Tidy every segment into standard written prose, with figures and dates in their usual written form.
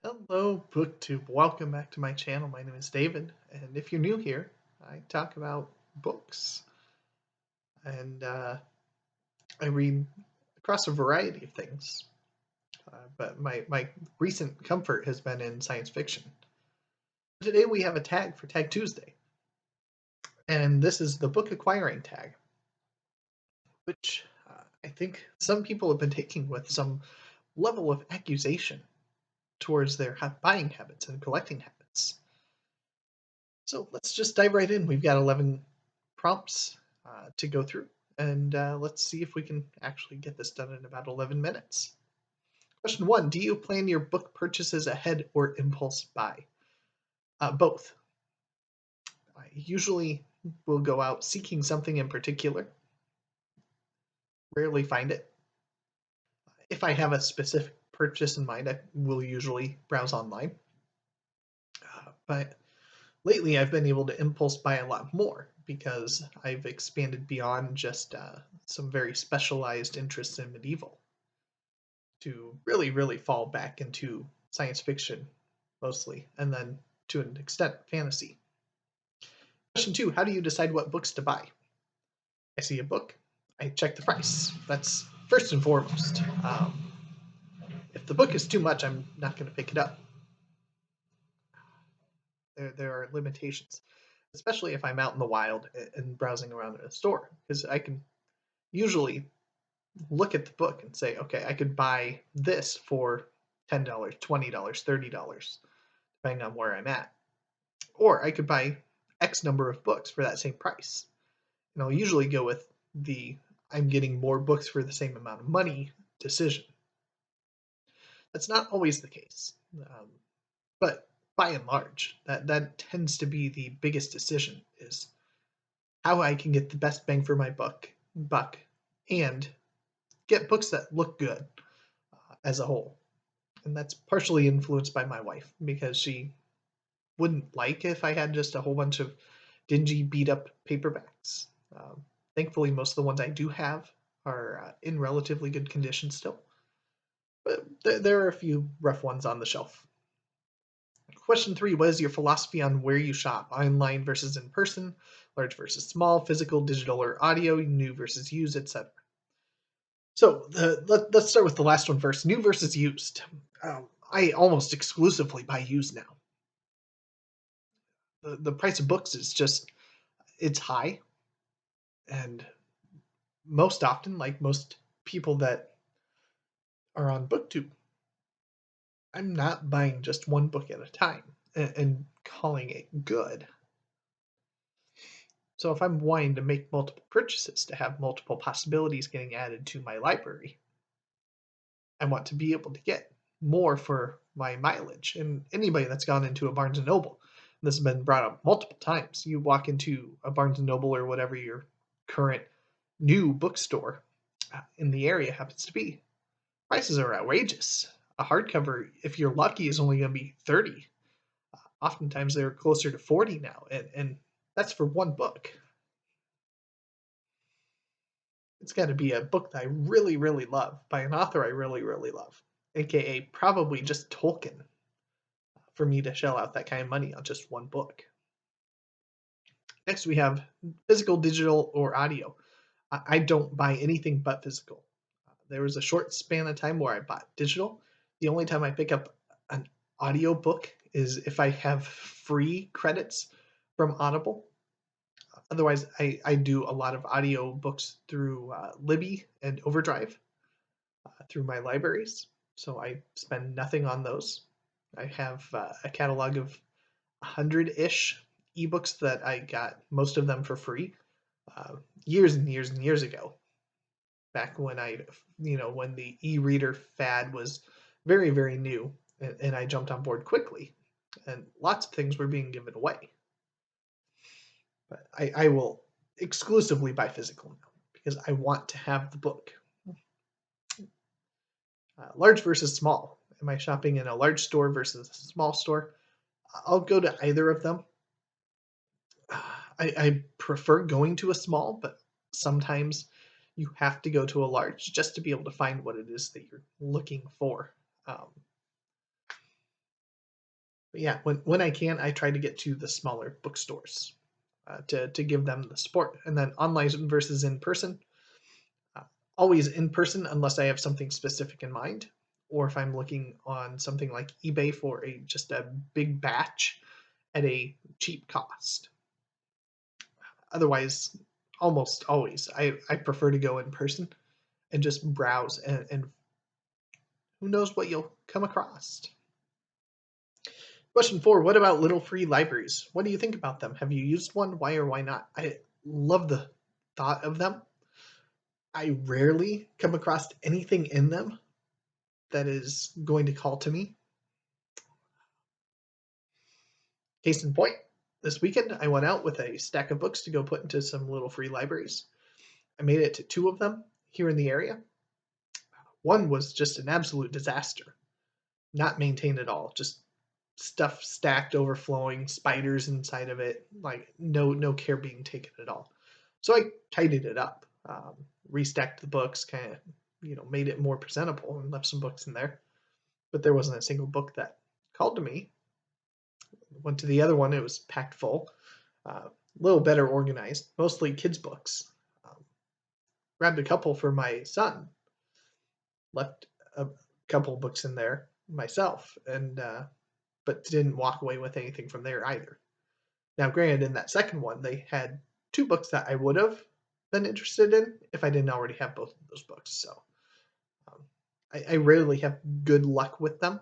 Hello, BookTube. Welcome back to my channel. My name is David, and if you're new here, I talk about books, and I read across a variety of things. But my recent comfort has been in science fiction. Today we have a tag for Tag Tuesday, and this is the book acquiring tag, which I think some people have been taking with some level of accusation towards their buying habits and collecting habits. So let's just dive right in. We've got 11 prompts to go through, and let's see if we can actually get this done in about 11 minutes. Question 1. Do you plan your book purchases ahead or impulse buy? Both. I usually will go out seeking something in particular, rarely find it. If I have a specific purchase in mind, I will usually browse online. But lately I've been able to impulse buy a lot more because I've expanded beyond just some very specialized interests in medieval to really fall back into science fiction mostly, and then to an extent fantasy. Question 2. How do you decide what books to buy? I see a book, I check the price. That's first and foremost. If the book is too much, I'm not going to pick it up. There are limitations, especially if I'm out in the wild and browsing around in a store, because I can usually look at the book and say, okay, I could buy this for $10, $20, $30, depending on where I'm at. Or I could buy X number of books for that same price. And I'll usually go with the I'm getting more books for the same amount of money decision. That's not always the case. But by and large, that tends to be the biggest decision, is how I can get the best bang for my buck and get books that look good as a whole. And that's partially influenced by my wife, because she wouldn't like if I had just a whole bunch of dingy, beat up paperbacks. Thankfully, most of the ones I do have are in relatively good condition still, but there are a few rough ones on the shelf. Question 3. What is your philosophy on where you shop? Online versus in person, large versus small, physical, digital, or audio, new versus used, etc. So let's start with the last one first. New versus used. I almost exclusively buy used now. The price of books is just, it's high, and most often, like most people that are on BookTube, I'm not buying just one book at a time and calling it good. So if I'm wanting to make multiple purchases to have multiple possibilities getting added to my library, I want to be able to get more for my mileage. And anybody that's gone into a Barnes & Noble, and this has been brought up multiple times, you walk into a Barnes & Noble or whatever your current new bookstore in the area happens to be, prices are outrageous. A hardcover, if you're lucky, is only going to be 30. Oftentimes they're closer to 40 now, and that's for one book. It's got to be a book that I really love by an author I really love, aka probably just Tolkien, for me to shell out that kind of money on just one book. Next we have physical, digital, or audio. I don't buy anything but physical. There was a short span of time where I bought digital. The only time I pick up an audio book is if I have free credits from Audible. Otherwise, I do a lot of audio books through Libby and Overdrive through my libraries. So I spend nothing on those. I have a catalog of 100-ish ebooks that I got, most of them for free, years and years ago. Back when when the e-reader fad was very new, and I jumped on board quickly, and lots of things were being given away. But I will exclusively buy physical now because I want to have the book. Large versus small. Am I shopping in a large store versus a small store? I'll go to either of them. I prefer going to a small, but sometimes you have to go to a large just to be able to find what it is that you're looking for. But yeah, when I can, I try to get to the smaller bookstores to give them the support. And then online versus in person, uh, always in person unless I have something specific in mind, or if I'm looking on something like eBay for just a big batch at a cheap cost. Otherwise, almost always, I prefer to go in person and just browse, and who knows what you'll come across. Question 4, what about little free libraries? What do you think about them? Have you used one? Why or why not? I love the thought of them. I rarely come across anything in them that is going to call to me. Case in point, this weekend I went out with a stack of books to go put into some little free libraries. I made it to 2 of them here in the area. One was just an absolute disaster, not maintained at all, just stuff stacked, overflowing, spiders inside of it, like no care being taken at all. So I tidied it up, restacked the books, kind of made it more presentable, and left some books in there. But there wasn't a single book that called to me. Went to the other one; it was packed full, a little better organized, mostly kids' books. Grabbed a couple for my son, left a couple books in there myself, and but didn't walk away with anything from there either. Now, granted, in that second one, they had 2 books that I would have been interested in if I didn't already have both of those books. So um, I rarely have good luck with them,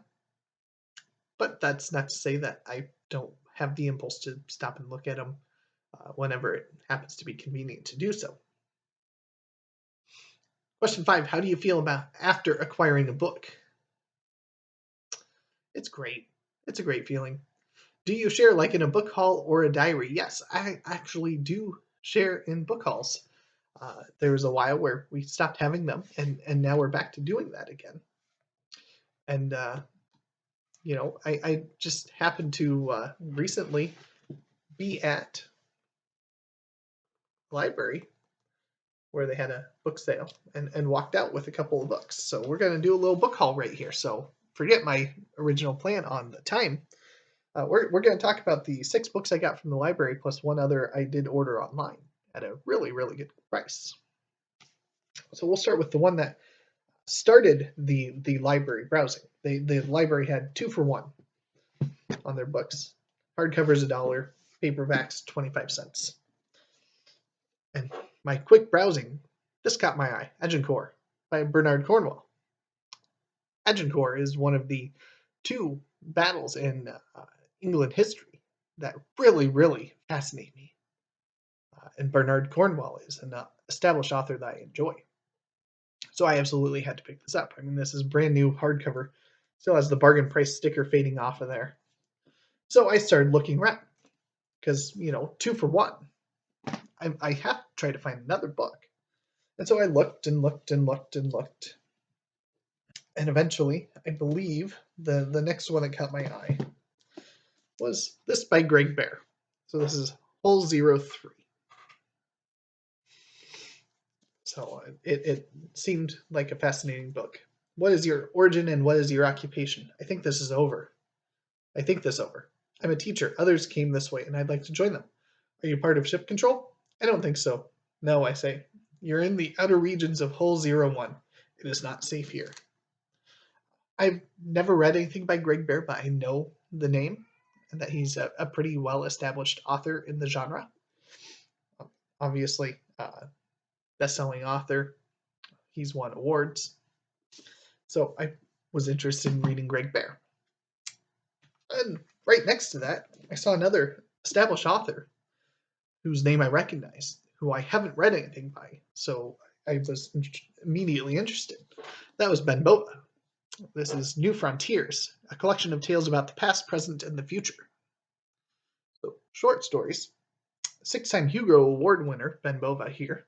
but that's not to say that I don't have the impulse to stop and look at them whenever it happens to be convenient to do so. Question 5, how do you feel about after acquiring a book? It's great. It's a great feeling. Do you share like in a book haul or a diary? Yes, I actually do share in book hauls. There was a while where we stopped having them, and now we're back to doing that again. And I just happened to recently be at a library where they had a book sale, and walked out with a couple of books. So we're going to do a little book haul right here. So forget my original plan on the time. We're going to talk about the 6 books I got from the library plus one other I did order online at a really, really good price. So we'll start with the one that started the library browsing. The library had 2 for 1 on their books. Hardcovers $1, paperbacks 25 cents. And my quick browsing, this caught my eye. Agincourt by Bernard Cornwell. Agincourt is one of the 2 battles in England history that really, really fascinate me. And Bernard Cornwell is an established author that I enjoy. So I absolutely had to pick this up. I mean, this is brand new hardcover. Still has the bargain price sticker fading off of there. So I started looking around because, 2 for 1. I have to try to find another book. And so I looked and looked and looked and looked. And eventually, I believe the next one that caught my eye was this by Greg Bear. So this is Hull 03. So it seemed like a fascinating book. What is your origin and what is your occupation? I think this over. I'm a teacher. Others came this way and I'd like to join them. Are you part of ship control? I don't think so. No, I say. You're in the outer regions of Hull 01. It is not safe here. I've never read anything by Greg Bear, but I know the name and that he's a pretty well-established author in the genre. Obviously, best-selling author. He's won awards. So I was interested in reading Greg Bear. And right next to that, I saw another established author whose name I recognized, who I haven't read anything by. So I was immediately interested. That was Ben Bova. This is New Frontiers, a collection of tales about the past, present, and the future. So, short stories. 6-time Hugo Award winner, Ben Bova here.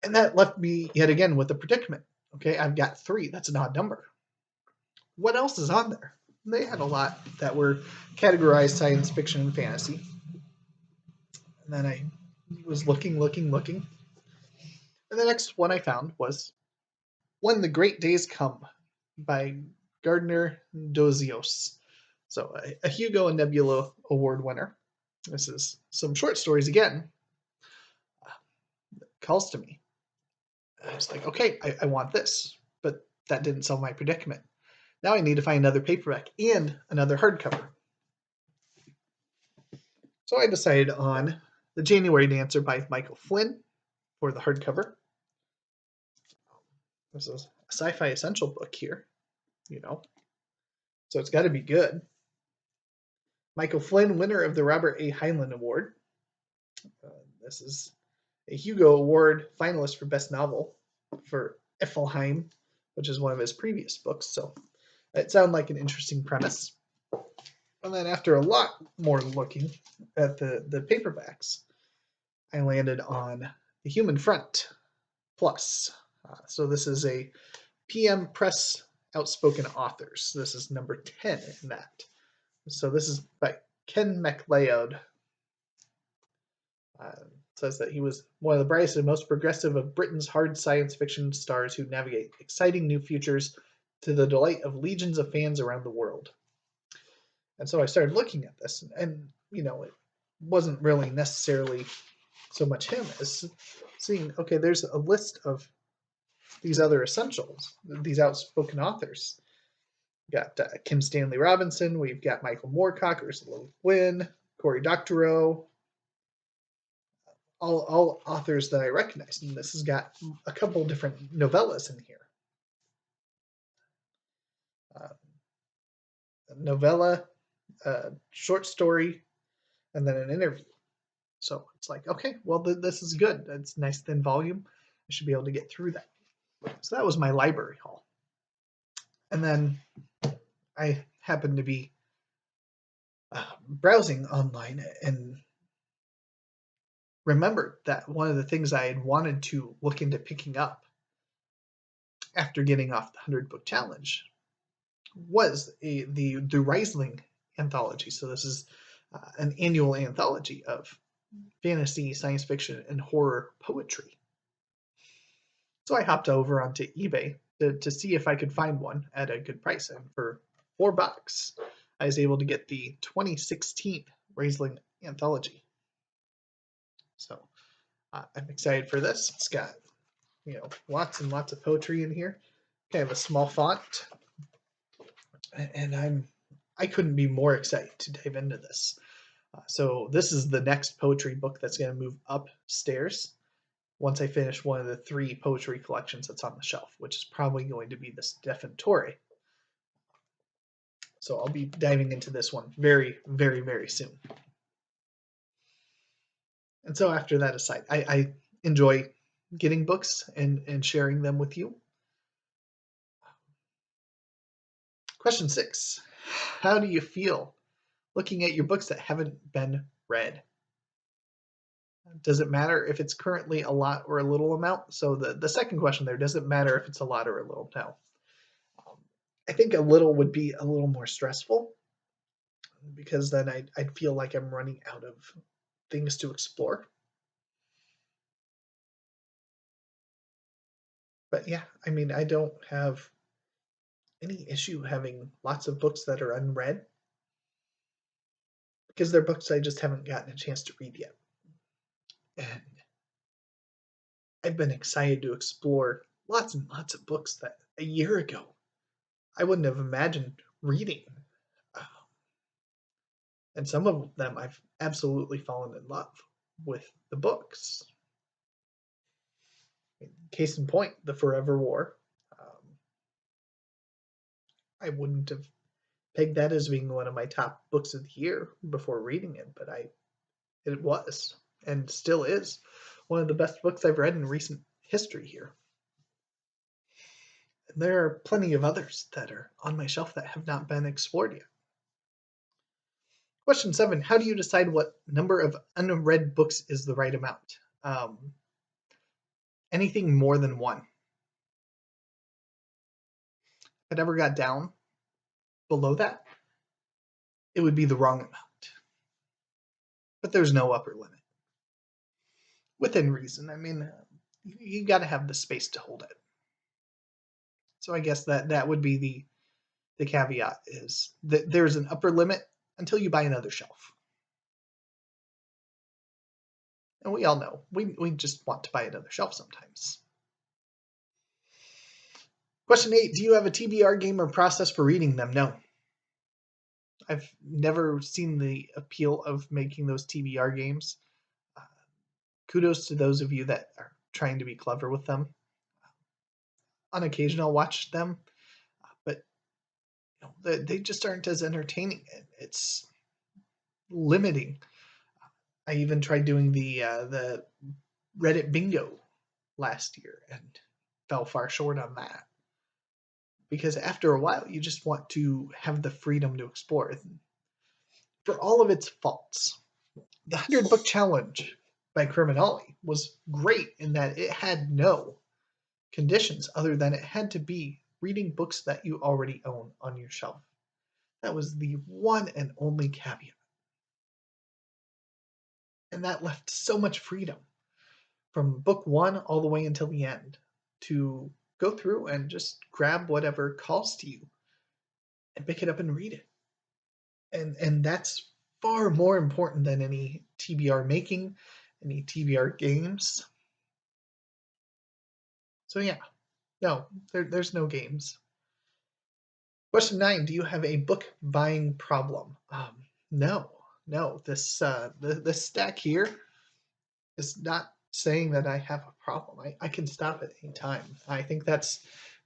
And that left me yet again with a predicament. Okay, I've got 3. That's an odd number. What else is on there? They had a lot that were categorized science fiction and fantasy. And then I was looking. And the next one I found was When the Great Days Come by Gardner Dozios. So a Hugo and Nebula Award winner. This is some short stories again. Calls to me. I was like, okay, I want this, but that didn't solve my predicament. Now I need to find another paperback and another hardcover. So I decided on The January Dancer by Michael Flynn for the hardcover. This is a sci-fi essential book here, so it's got to be good. Michael Flynn, winner of the Robert A. Heinlein Award. This is a Hugo Award finalist for Best Novel for Iffelheim, which is one of his previous books, so it sounded like an interesting premise. And then after a lot more looking at the paperbacks, I landed on The Human Front Plus. So this is a PM Press Outspoken Authors. This is number 10 in that. So this is by Ken MacLeod. Says that he was one of the brightest and most progressive of Britain's hard science fiction stars who navigate exciting new futures to the delight of legions of fans around the world. And so I started looking at this, and it wasn't really necessarily so much him as seeing, okay, there's a list of these other essentials, these outspoken authors. We've got Kim Stanley Robinson, we've got Michael Moorcock, Ursula Le Guin, Cory Doctorow, all authors that I recognize. And this has got a couple different novellas in here. A novella, a short story, and then an interview. So it's like, okay, well, this is good. It's nice thin volume. I should be able to get through that. So that was my library haul. And then I happened to be browsing online and remembered that one of the things I had wanted to look into picking up after getting off the 100-book challenge was the Riesling anthology. So this is an annual anthology of fantasy, science fiction, and horror poetry. So I hopped over onto eBay to see if I could find one at a good price. And for $4, I was able to get the 2016 Riesling anthology. So I'm excited for this. It's got, lots and lots of poetry in here. Kind of a small font. And I couldn't be more excited to dive into this. So this is the next poetry book that's going to move upstairs once I finish one of the 3 poetry collections that's on the shelf, which is probably going to be the Stephen Torre. So I'll be diving into this one very, very, very soon. And so after that aside, I enjoy getting books and sharing them with you. Question 6. How do you feel looking at your books that haven't been read? Does it matter if it's currently a lot or a little amount? So the second question there, does it matter if it's a lot or a little? No. I think a little would be a little more stressful because then I'd feel like I'm running out of things to explore. But yeah, I mean, I don't have any issue having lots of books that are unread because they're books I just haven't gotten a chance to read yet. And I've been excited to explore lots and lots of books that a year ago I wouldn't have imagined reading. And some of them I've absolutely fallen in love with the books. Case in point, The Forever War. I wouldn't have pegged that as being one of my top books of the year before reading it, but it was and still is one of the best books I've read in recent history here. And there are plenty of others that are on my shelf that have not been explored yet. Question 7. How do you decide what number of unread books is the right amount? Anything more than 1. If it ever got down below that, it would be the wrong amount. But there's no upper limit. Within reason. I mean, you got to have the space to hold it. So I guess that would be the caveat is that there's an upper limit until you buy another shelf. And we all know we just want to buy another shelf sometimes. Question 8, do you have a TBR game or process for reading them? No. I've never seen the appeal of making those TBR games. Kudos to those of you that are trying to be clever with them. On occasion, I'll watch them, but they just aren't as entertaining. It's limiting. I even tried doing the Reddit bingo last year and fell far short on that. Because after a while, you just want to have the freedom to explore. For all of its faults, the 100 Book Challenge by Criminali was great in that it had no conditions other than it had to be reading books that you already own on your shelf. That was the one and only caveat. And that left so much freedom from book one all the way until the end to go through and just grab whatever calls to you and pick it up and read it. And that's far more important than any TBR making, any TBR games. So yeah, no, there's no games. Question 9, do you have a book buying problem? No. This stack here is not saying that I have a problem. I can stop at any time. I think that's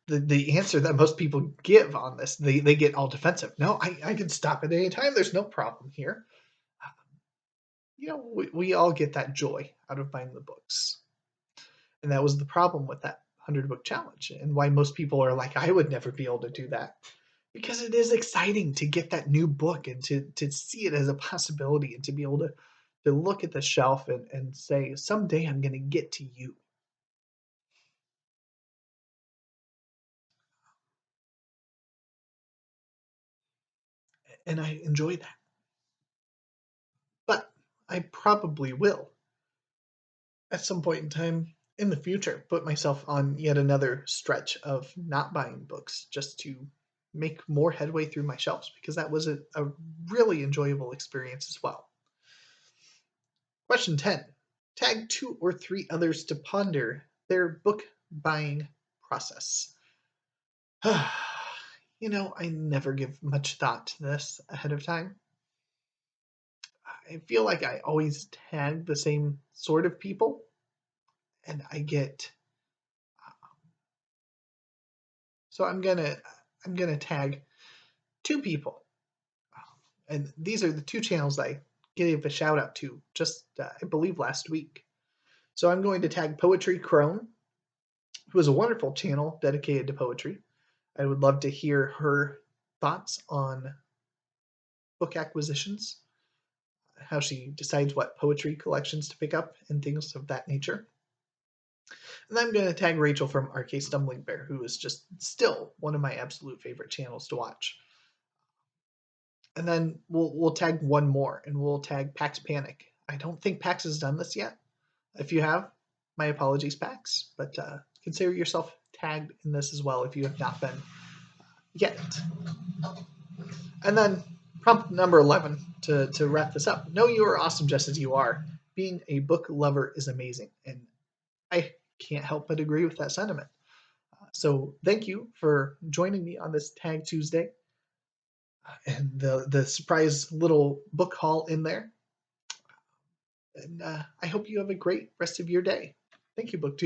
the answer that most people give on this. They get all defensive. No, I can stop at any time. There's no problem here. We all get that joy out of buying the books. And that was the problem with that 100 book challenge and why most people are like, I would never be able to do that. Because it is exciting to get that new book and to see it as a possibility and to be able to look at the shelf and say, someday I'm going to get to you. And I enjoy that. But I probably will, at some point in time in the future, put myself on yet another stretch of not buying books just to make more headway through my shelves, because that was a really enjoyable experience as well. Question 10. Tag 2 or 3 others to ponder their book buying process. I never give much thought to this ahead of time. I feel like I always tag the same sort of people, and I get so I'm gonna tag 2 people, and these are the 2 channels I gave a shout out to just I believe last week. So I'm going to tag Poetry Crone, who is a wonderful channel dedicated to poetry. I would love to hear her thoughts on book acquisitions, how she decides what poetry collections to pick up, and things of that nature. And I'm going to tag Rachel from RK Stumbling Bear, who is just still one of my absolute favorite channels to watch. And then we'll tag one more, and we'll tag Pax Panic. I don't think Pax has done this yet. If you have, my apologies, Pax, but consider yourself tagged in this as well if you have not been yet. And then prompt number 11 to wrap this up. Know you are awesome just as you are. Being a book lover is amazing, and I can't help but agree with that sentiment. So thank you for joining me on this Tag Tuesday and the surprise little book haul in there. And I hope you have a great rest of your day. Thank you, BookTube.